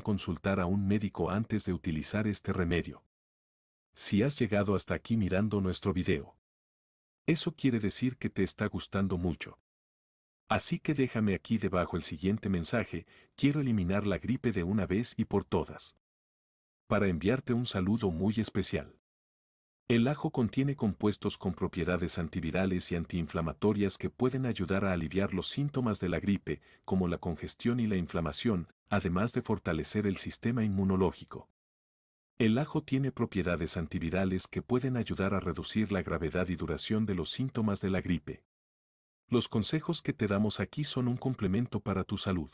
consultar a un médico antes de utilizar este remedio. Si has llegado hasta aquí mirando nuestro video, eso quiere decir que te está gustando mucho. Así que déjame aquí debajo el siguiente mensaje: quiero eliminar la gripe de una vez y por todas. Para enviarte un saludo muy especial. El ajo contiene compuestos con propiedades antivirales y antiinflamatorias que pueden ayudar a aliviar los síntomas de la gripe, como la congestión y la inflamación, además de fortalecer el sistema inmunológico. El ajo tiene propiedades antivirales que pueden ayudar a reducir la gravedad y duración de los síntomas de la gripe. Los consejos que te damos aquí son un complemento para tu salud.